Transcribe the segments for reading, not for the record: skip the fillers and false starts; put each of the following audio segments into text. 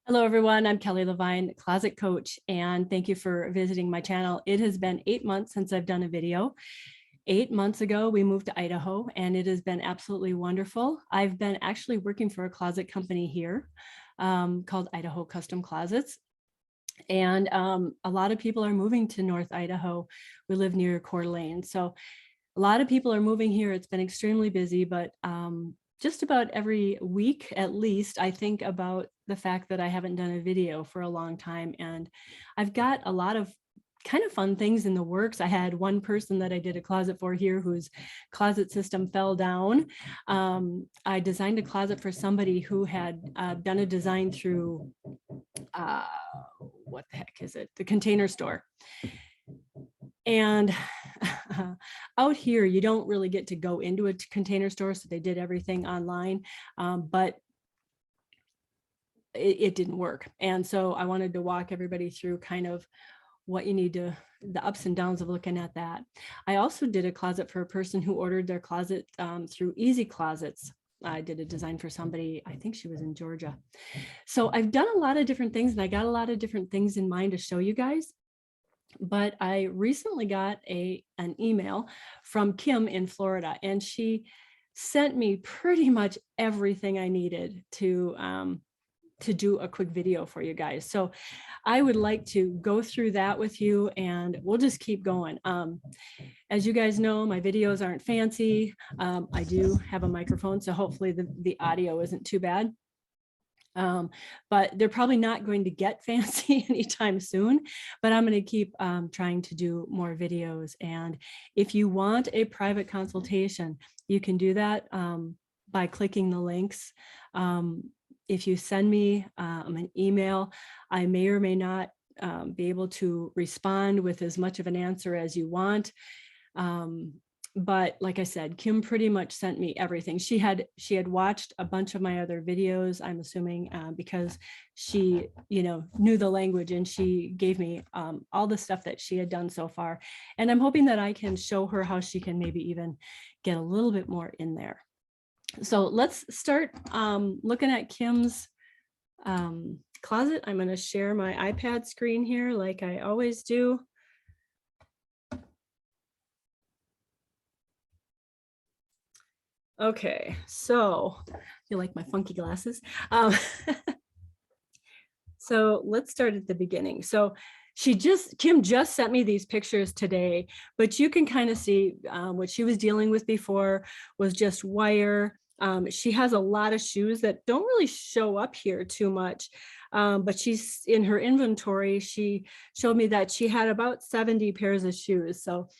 Hello, everyone. I'm Kelly Levine, Closet Coach, and thank you for visiting my channel. It has been 8 months since I've done a video. 8 months ago, we moved to Idaho, and it has been absolutely wonderful. I've been actually working for a closet company here called Idaho Custom Closets. And a lot of people are moving to North Idaho. We live near Coeur d'Alene. So a lot of people are moving here. It's been extremely busy, but just about every week at least, I think about the fact that I haven't done a video for a long time. And I've got a lot of kind of fun things in the works. I had one person that I did a closet for here whose closet system fell down. I designed a closet for somebody who had done a design through, what the heck is it? The Container Store. And out here, you don't really get to go into a Container Store, so they did everything online, but it didn't work. And so I wanted to walk everybody through kind of what you need to, the ups and downs of looking at that. I also did a closet for a person who ordered their closet through Easy Closets. I did a design for somebody, I think she was in Georgia. So I've done a lot of different things, and I got a lot of different things in mind to show you guys. But I recently got an email from Kim in Florida, and she sent me pretty much everything I needed to do a quick video for you guys. So I would like to go through that with you, and we'll just keep going. As you guys know, my videos aren't fancy. I do have a microphone, so hopefully the audio isn't too bad. But they're probably not going to get fancy anytime soon, but I'm going to keep trying to do more videos. And if you want a private consultation, you can do that by clicking the links. If you send me an email, I may or may not be able to respond with as much of an answer as you want. But like I said, Kim pretty much sent me everything. She had watched a bunch of my other videos, I'm assuming, because she, knew the language, and she gave me all the stuff that she had done so far. And I'm hoping that I can show her how she can maybe even get a little bit more in there. So let's start looking at Kim's closet. I'm going to share my iPad screen here like I always do. Okay, so you like my funky glasses. So let's start at the beginning. So Kim just sent me these pictures today, but you can kind of see what she was dealing with before was just wire. She has a lot of shoes that don't really show up here too much. But she's in her inventory. She showed me that she had about 70 pairs of shoes. So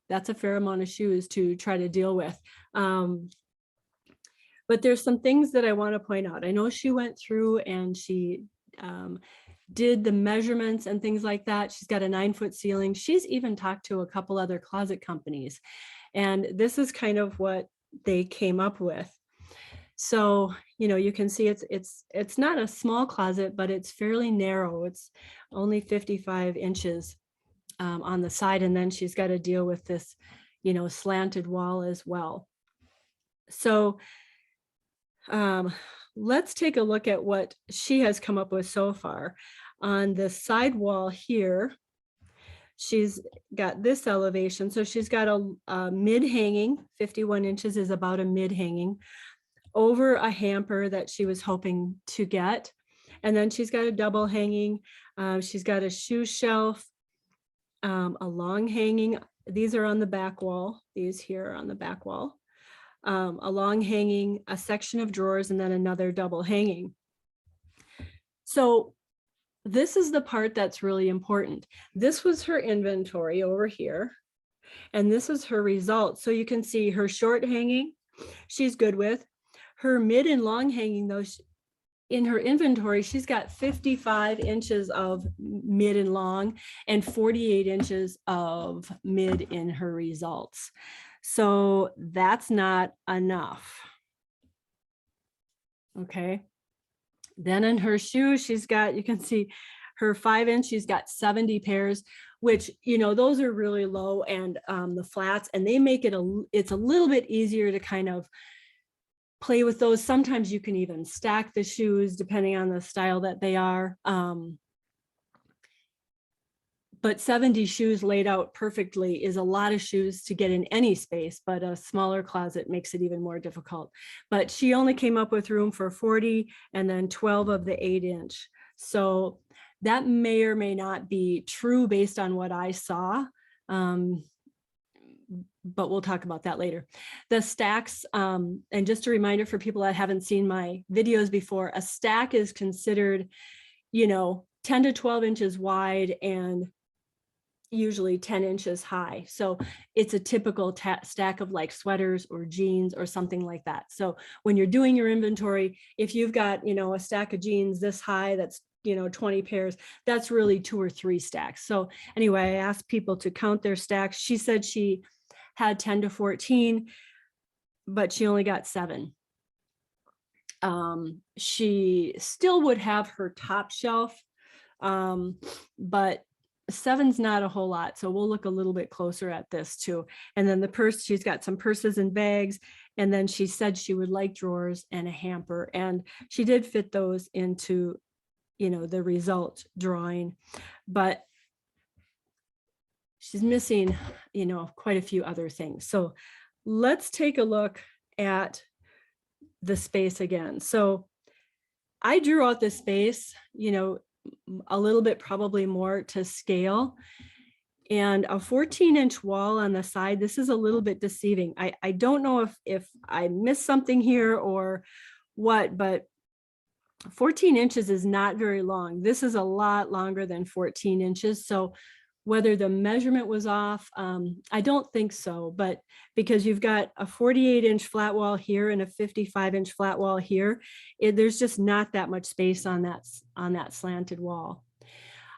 that's a fair amount of shoes to try to deal with. But there's some things that I want to point out. I know she went through and she did the measurements and things like that. She's got a 9-foot ceiling. She's even talked to a couple other closet companies, and this is kind of what they came up with. So, you can see it's not a small closet, but it's fairly narrow. It's only 55 inches on the side, and then she's got to deal with this, slanted wall as well. So let's take a look at what she has come up with so far. On the side wall here, she's got this elevation. So she's got a mid-hanging, 51 inches is about a mid-hanging, over a hamper that she was hoping to get. And then she's got a double hanging. She's got a shoe shelf, a long hanging. These are on the back wall. These here are on the back wall. A long hanging, a section of drawers, and then another double hanging. So this is the part that's really important. This was her inventory over here, and this is her result. So you can see her short hanging, she's good with. Her mid and long hanging, though, in her inventory, she's got 55 inches of mid and long and 48 inches of mid in her results. So that's not enough. Okay. Then in her shoes, she's got, you can see her 5-inch, she's got 70 pairs, which, those are really low, and the flats, and they make it's a little bit easier to kind of play with those. Sometimes you can even stack the shoes depending on the style that they are. But 70 shoes laid out perfectly is a lot of shoes to get in any space, but a smaller closet makes it even more difficult. But she only came up with room for 40 and then 12 of the 8-inch. So that may or may not be true based on what I saw. But we'll talk about that later. The stacks, and just a reminder for people that haven't seen my videos before, a stack is considered, 10 to 12 inches wide and usually 10 inches high. So it's a typical stack of like sweaters or jeans or something like that. So when you're doing your inventory, if you've got, a stack of jeans this high, that's 20 pairs, that's really 2 or 3 stacks. So anyway, I asked people to count their stacks. She said she had 10 to 14, but she only got 7. She still would have her top shelf, but 7's not a whole lot. So we'll look a little bit closer at this too. And then the purse, she's got some purses and bags. And then she said she would like drawers and a hamper. And she did fit those into, the result drawing, but she's missing, quite a few other things. So let's take a look at the space again. So I drew out the space, a little bit probably more to scale, and a 14-inch wall on the side. This is a little bit deceiving. I don't know if I missed something here or what, but 14 inches is not very long. This is a lot longer than 14 inches. So whether the measurement was off, I don't think so, but because you've got a 48-inch flat wall here and a 55-inch flat wall here, there's just not that much space on that slanted wall.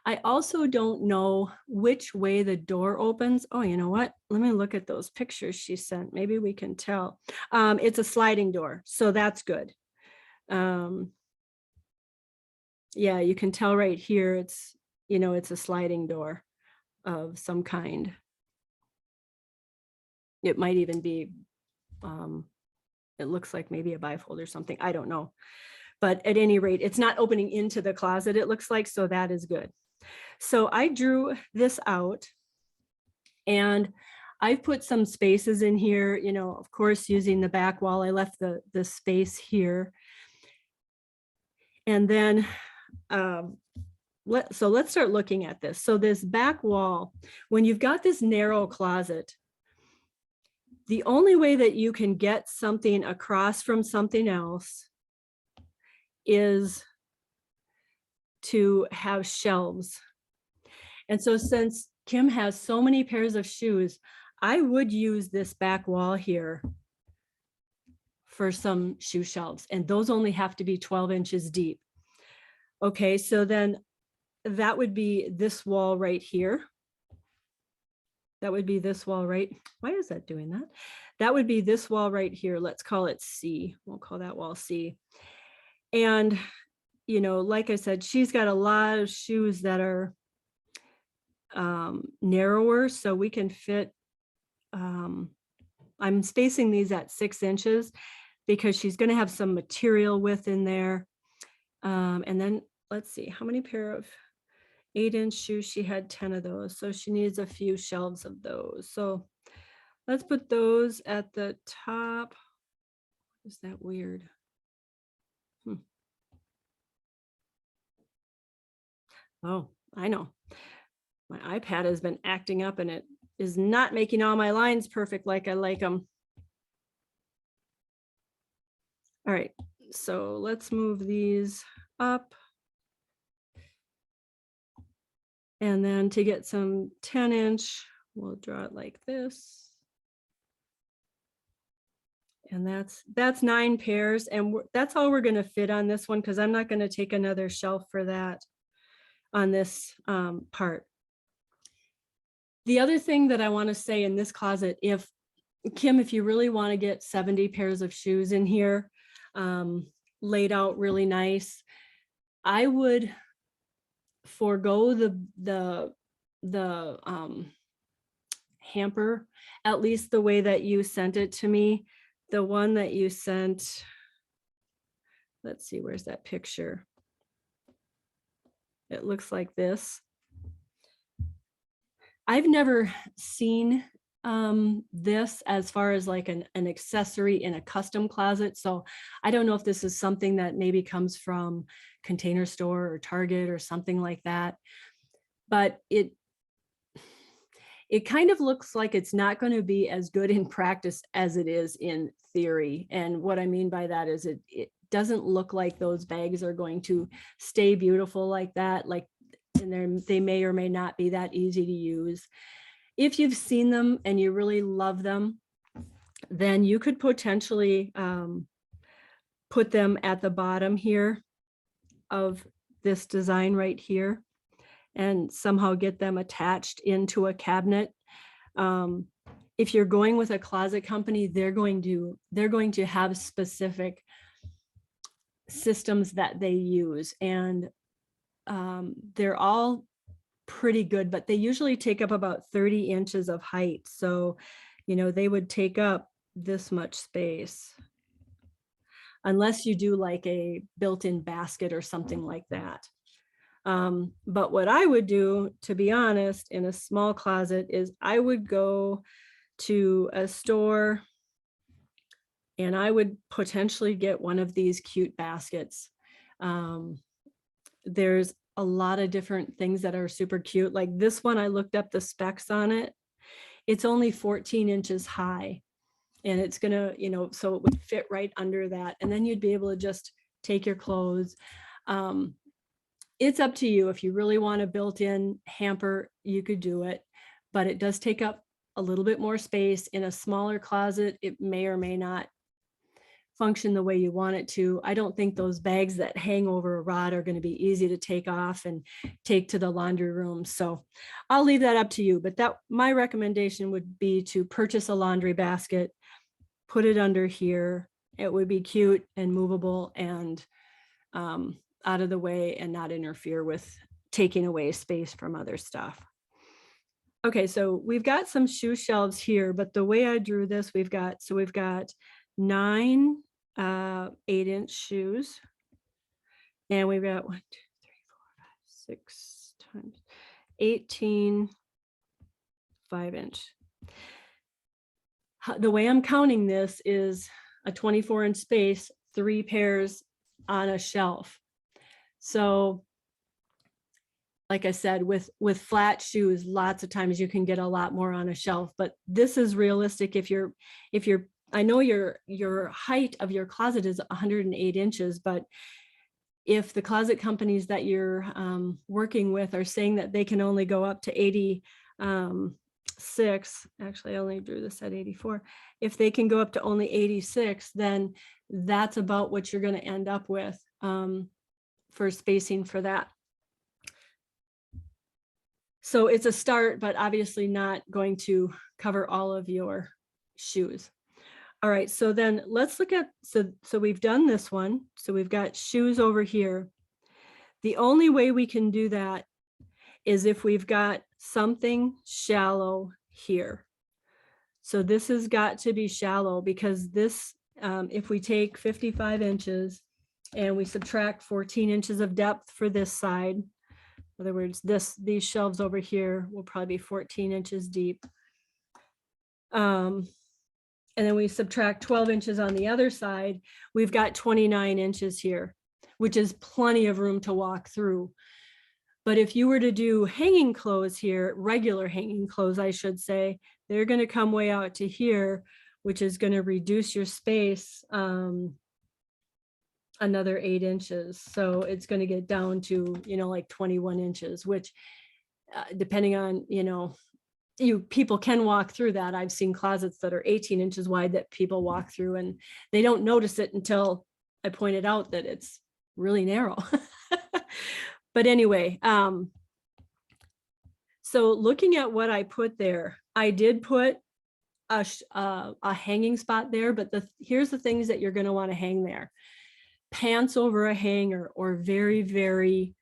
I also don't know which way the door opens. Oh, you know what? Let me look at those pictures she sent. Maybe we can tell. It's a sliding door, so that's good. Yeah, you can tell right here, it's a sliding door of some kind. It might even be, it looks like maybe a bifold or something. I don't know. But at any rate, it's not opening into the closet, it looks like, so that is good. So I drew this out and I've put some spaces in here, of course, using the back wall. I left the space here. And then so let's start looking at this. So this back wall, when you've got this narrow closet, the only way that you can get something across from something else is to have shelves. And so since Kim has so many pairs of shoes, I would use this back wall here for some shoe shelves, and those only have to be 12 inches deep. Okay, so then that would be this wall right here. That would be this wall right. Why is that doing that? That would be this wall right here. Let's call it C. We'll call that wall C. And, like I said, she's got a lot of shoes that are narrower, so we can fit, I'm spacing these at 6 inches because she's going to have some material width in there. And then let's see, how many pair of 8-inch shoes? She had 10 of those, so she needs a few shelves of those. So let's put those at the top. Is that weird? Oh, I know. My iPad has been acting up and it is not making all my lines perfect like I like them. All right, so let's move these up. And then to get some 10-inch, we'll draw it like this. And that's 9 pairs. And that's all we're going to fit on this one, because I'm not going to take another shelf for that on this part. The other thing that I want to say in this closet, Kim, if you really want to get 70 pairs of shoes in here, laid out really nice, I would forego the hamper, at least the way that you sent it to me. the one that you sent, let's see, where's that picture? It looks like this. I've never seen this as far as like an accessory in a custom closet. So I don't know if this is something that maybe comes from Container Store or Target or something like that. But it kind of looks like it's not going to be as good in practice as it is in theory. And what I mean by that is it doesn't look like those bags are going to stay beautiful like that. Like, and they may or may not be that easy to use. If you've seen them and you really love them, then you could potentially put them at the bottom here of this design right here and somehow get them attached into a cabinet. If you're going with a closet company, they're going to have specific systems that they use, and they're all pretty good, but they usually take up about 30 inches of height. So, they would take up this much space unless you do like a built-in basket or something like that. But what I would do, to be honest, in a small closet is I would go to a store and I would potentially get one of these cute baskets. There's a lot of different things that are super cute. Like this one, I looked up the specs on it. It's only 14 inches high, and it's gonna, so it would fit right under that. And then you'd be able to just take your clothes. It's up to you. If you really want a built-in hamper, you could do it, but it does take up a little bit more space. In a smaller closet, it may or may not function the way you want it to. I don't think those bags that hang over a rod are going to be easy to take off and take to the laundry room. So I'll leave that up to you, but my recommendation would be to purchase a laundry basket, put it under here. It would be cute and movable and out of the way and not interfere with taking away space from other stuff. Okay, so we've got some shoe shelves here, but the way I drew this, we've got 9 8-inch shoes, and we've got 1, 2, 3, 4, 5, 6 times 18 5-inch. The way I'm counting this is a 24-inch space, 3 pairs on a shelf. So like I said, with flat shoes, lots of times you can get a lot more on a shelf, but this is realistic. If you're I know your height of your closet is 108 inches, but if the closet companies that you're working with are saying that they can only go up to 86, actually I only drew this at 84. If they can go up to only 86, then that's about what you're going to end up with for spacing for that. So it's a start, but obviously not going to cover all of your shoes. All right, so then let's look at, so we've done this one. So we've got shoes over here. The only way we can do that is if we've got something shallow here. So this has got to be shallow because this, if we take 55 inches and we subtract 14 inches of depth for this side, in other words, these shelves over here will probably be 14 inches deep. And then we subtract 12 inches on the other side, we've got 29 inches here, which is plenty of room to walk through. But if you were to do hanging clothes here, regular hanging clothes, I should say, they're going to come way out to here, which is going to reduce your space another 8 inches. So it's going to get down to, like 21 inches, which depending on, people can walk through that. I've seen closets that are 18 inches wide that people walk through and they don't notice it until I pointed out that it's really narrow. But anyway, so looking at what I put there, I did put a hanging spot there, but here's the things that you're going to want to hang there. Pants over a hanger, or very, very,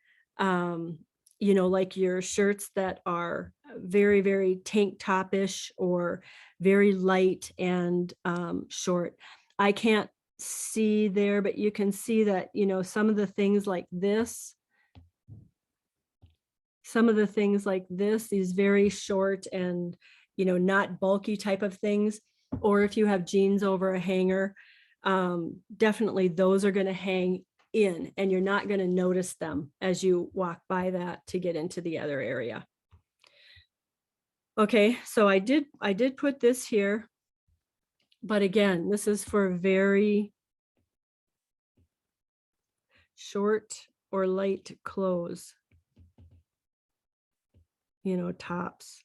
you know, like your shirts that are very, very tank top-ish or very light and short. I can't see there, but you can see that, you know, some of the things like this, these very short and, you know, not bulky type of things, or if you have jeans over a hanger, definitely those are going to hang in and you're not going to notice them as you walk by that to get into the other area. Okay, so I did put this here, but again, this is for very short or light clothes, you know, tops,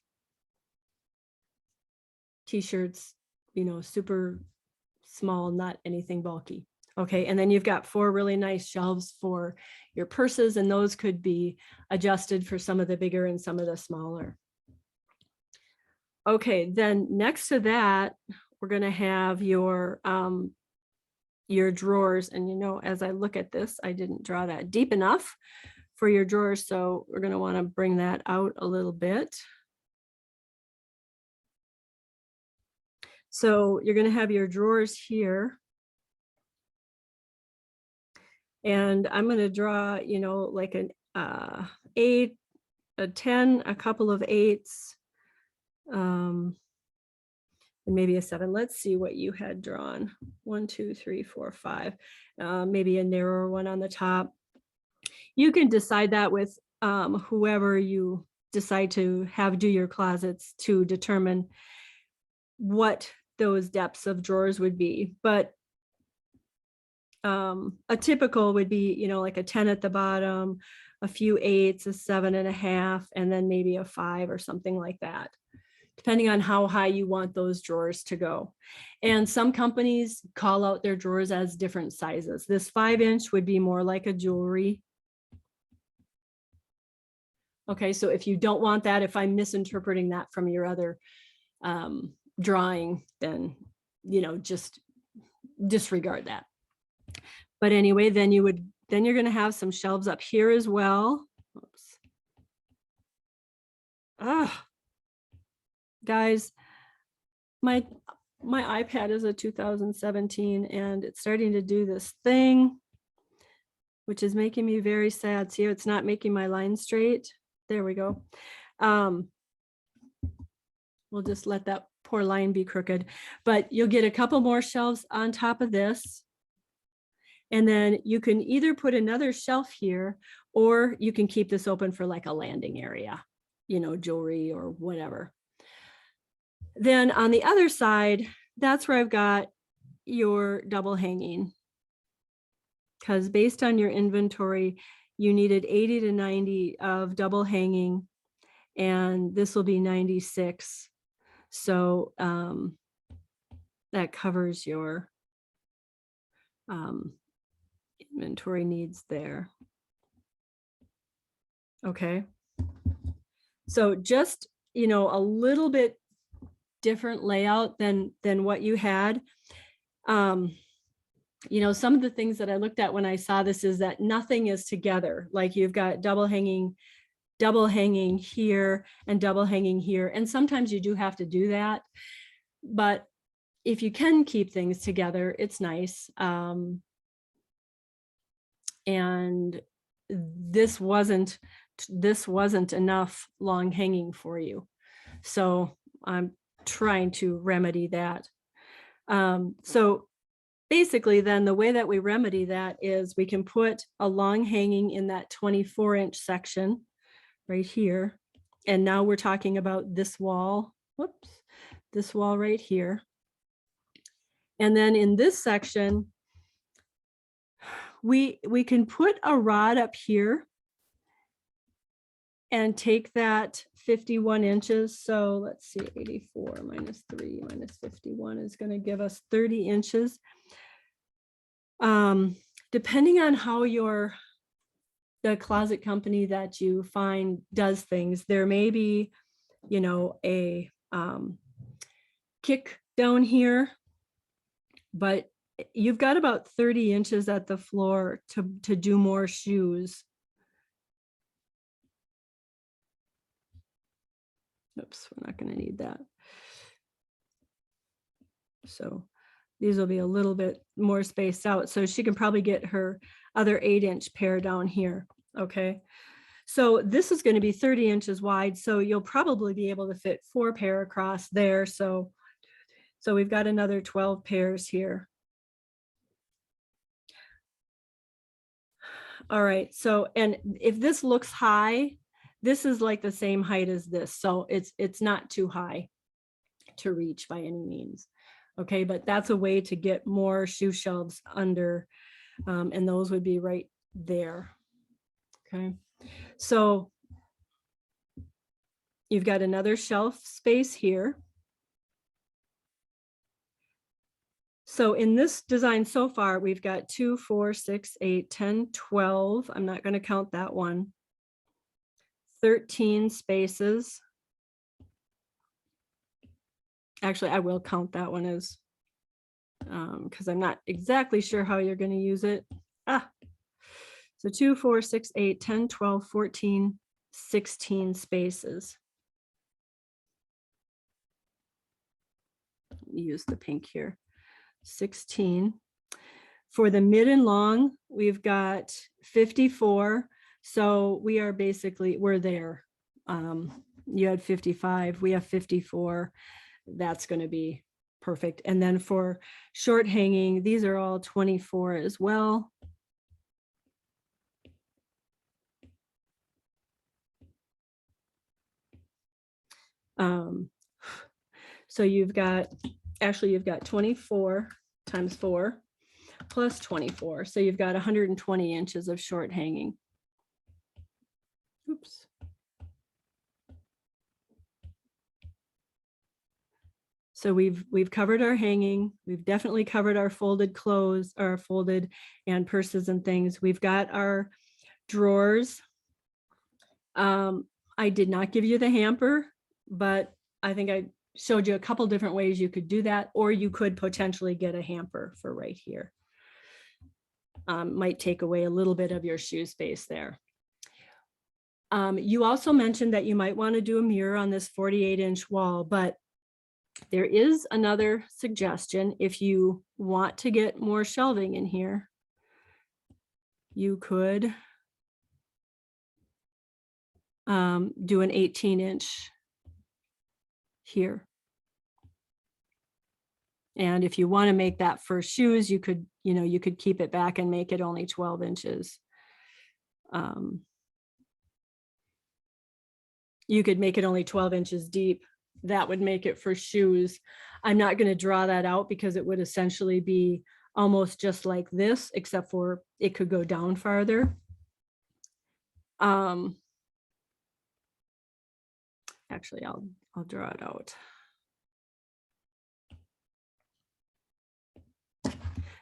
t-shirts, you know, super small, not anything bulky. Okay, and then you've got 4 really nice shelves for your purses, and those could be adjusted for some of the bigger and some of the smaller. Okay, then next to that, we're going to have your drawers. And, you know, as I look at this, I didn't draw that deep enough for your drawers. So we're going to want to bring that out a little bit. So you're going to have your drawers here. And I'm going to draw, you know, like an 8, a 10, a couple of 8s, and maybe a 7. Let's see what you had drawn. 1, 2, 3, 4, 5. Maybe a narrower one on the top. You can decide that with whoever you decide to have do your closets to determine what those depths of drawers would be. But a typical would be, you know, like a 10 at the bottom, a few 8s, a 7.5, and then maybe a 5 or something like that, depending on how high you want those drawers to go. And some companies call out their drawers as different sizes. This 5-inch would be more like a jewelry. Okay, so if you don't want that, if I'm misinterpreting that from your other drawing, then, you know, just disregard that. But anyway, then you're going to have some shelves up here as well. Oops. Guys, my iPad is a 2017 and it's starting to do this thing, which is making me very sad. See, it's not making my line straight. There we go. We'll just let that poor line be crooked, but you'll get a couple more shelves on top of this. And then you can either put another shelf here, or you can keep this open for like a landing area, you know, jewelry or whatever. Then on the other side, that's where I've got your double hanging. Because based on your inventory, you needed 80 to 90 of double hanging, and this will be 96. So that covers your inventory needs there. Okay. So just, you know, a little bit different layout than what you had. You know, some of the things that I looked at when I saw this is that nothing is together. Like you've got double hanging here and double hanging here. And sometimes you do have to do that. But if you can keep things together, it's nice. And this wasn't enough long hanging for you. So I'm trying to remedy that. So basically then the way that we remedy that is we can put a long hanging in that 24-inch section right here. And now we're talking about this wall, this wall right here. And then in this section, we can put a rod up here and take that 51 inches. So let's see, 84 minus 3 minus 51 is going to give us 30 inches. Depending on how the closet company that you find does things, there may be, you know, a kick down here, but you've got about 30 inches at the floor to do more shoes. Oops, we're not going to need that. So these will be a little bit more spaced out. So she can probably get her other 8-inch pair down here. Okay. So this is going to be 30 inches wide. So you'll probably be able to fit 4 pair across there. So we've got another 12 pairs here. All right. So, and if this looks high, this is like the same height as this. So it's not too high to reach by any means. Okay, but that's a way to get more shoe shelves under, and those would be right there. Okay, so you've got another shelf space here. So in this design so far, we've got 2, 4, 6, 8, 10, 12. I'm not going to count that one. 13 spaces. Actually, I will count that one as, because I'm not exactly sure how you're going to use it. So 2, 4, 6, 8, 10, 12, 14, 16 spaces. Use the pink here. 16. For the mid and long, we've got 54. So we are basically, we're there. You had 55, we have 54. That's going to be perfect. And then for short hanging, these are all 24 as well. So you've got 24 times 4 plus 24. So you've got 120 inches of short hanging. Oops. So we've covered our hanging. We've definitely covered our folded clothes, or folded and purses and things. We've got our drawers. I did not give you the hamper, but I think I showed you a couple different ways you could do that, or you could potentially get a hamper for right here. Might take away a little bit of your shoe space there. You also mentioned that you might want to do a mirror on this 48-inch wall, but there is another suggestion. If you want to get more shelving in here, you could do an 18-inch here. And if you want to make that for shoes, you could keep it back and make it only 12 inches. You could make it only 12 inches deep. That would make it for shoes. I'm not going to draw that out because it would essentially be almost just like this, except for it could go down farther. Actually, I'll draw it out.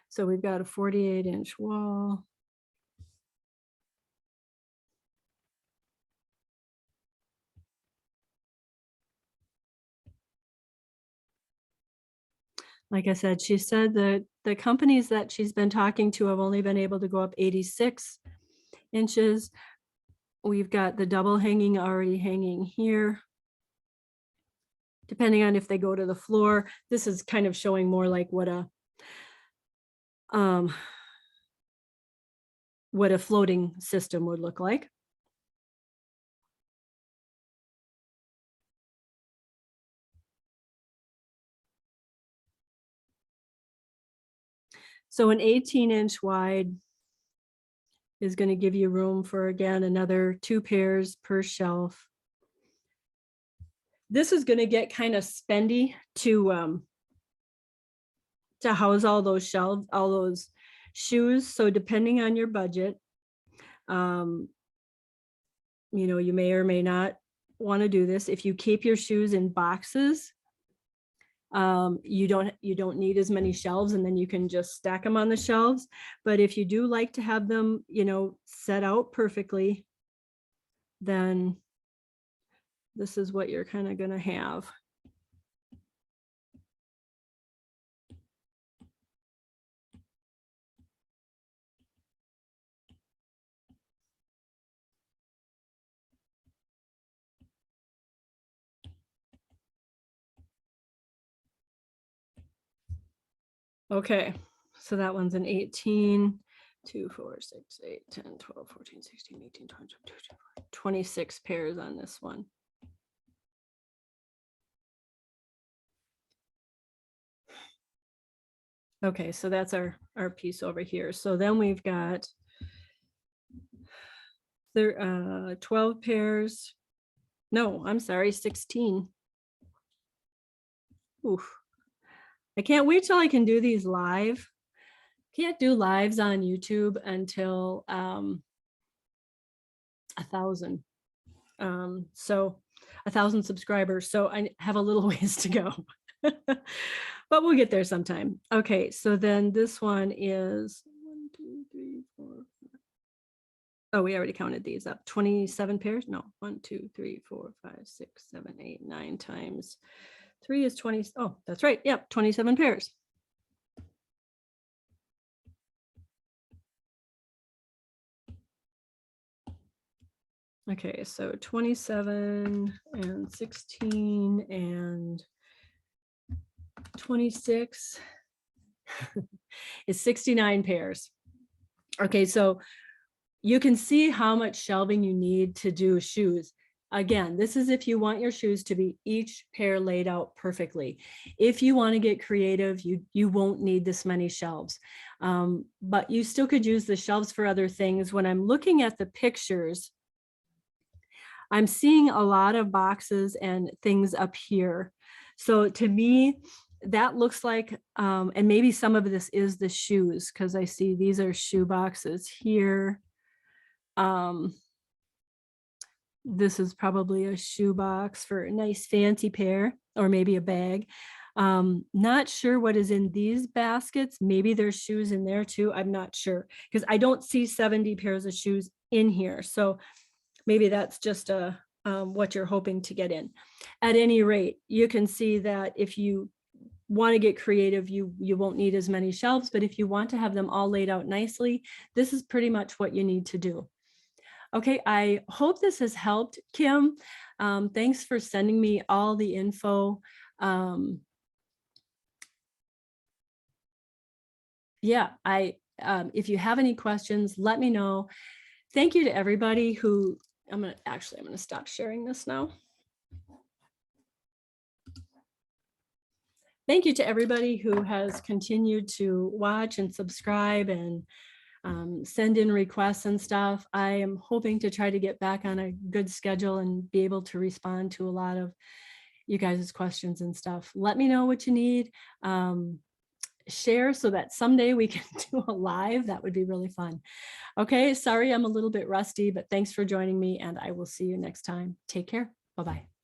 So we've got a 48-inch wall. Like I said, she said that the companies that she's been talking to have only been able to go up 86 inches. We've got the double hanging already hanging here. Depending on if they go to the floor, this is kind of showing more like what a floating system would look like. So an 18-inch wide is going to give you room for, again, another 2 pairs per shelf. This is going to get kind of spendy to house all those shelves, all those shoes. So depending on your budget, you may or may not want to do this. If you keep your shoes in boxes, you don't need as many shelves, and then you can just stack them on the shelves. But if you do like to have them, set out perfectly, then this is what you're kind of going to have. Okay, so that one's an 18, 2, 4, 6, 8, 10, 12, 14, 16, 18, 20, 26 pairs on this one. Okay, so that's our piece over here. So then we've got 12 pairs. No, I'm sorry, 16. Oof. I can't wait till I can do these live. Can't do lives on YouTube until 1,000. So 1,000 subscribers. So I have a little ways to go, but we'll get there sometime. Okay, so then this one is 1, 2, 3, 4. Oh, we already counted these up. 27 pairs. No, 1, 2, 3, 4, 5, 6, 7, 8, 9 times 3 is 20. Oh, that's right. Yep, 27 pairs. Okay, so 27 and 16 and 26 is 69 pairs. Okay, so you can see how much shelving you need to do shoes. Again, this is if you want your shoes to be each pair laid out perfectly. If you want to get creative, you won't need this many shelves. But you still could use the shelves for other things. When I'm looking at the pictures, I'm seeing a lot of boxes and things up here. So to me, that looks like, and maybe some of this is the shoes, because I see these are shoe boxes here. This is probably a shoe box for a nice fancy pair, or maybe a bag. Not sure what is in these baskets. Maybe there's shoes in there too. I'm not sure, because I don't see 70 pairs of shoes in here. So maybe that's just what you're hoping to get in. At any rate, you can see that if you want to get creative, you won't need as many shelves, but if you want to have them all laid out nicely, this is pretty much what you need to do. Okay, I hope this has helped, Kim. Thanks for sending me all the info. Yeah, if you have any questions, let me know. Thank you to everybody who, I'm gonna stop sharing this now. Thank you to everybody who has continued to watch and subscribe and send in requests and stuff. I am hoping to try to get back on a good schedule and be able to respond to a lot of you guys' questions and stuff. Let me know what you need. Share so that someday we can do a live. That would be really fun. Okay, sorry I'm a little bit rusty, but thanks for joining me, and I will see you next time. Take care. Bye-bye.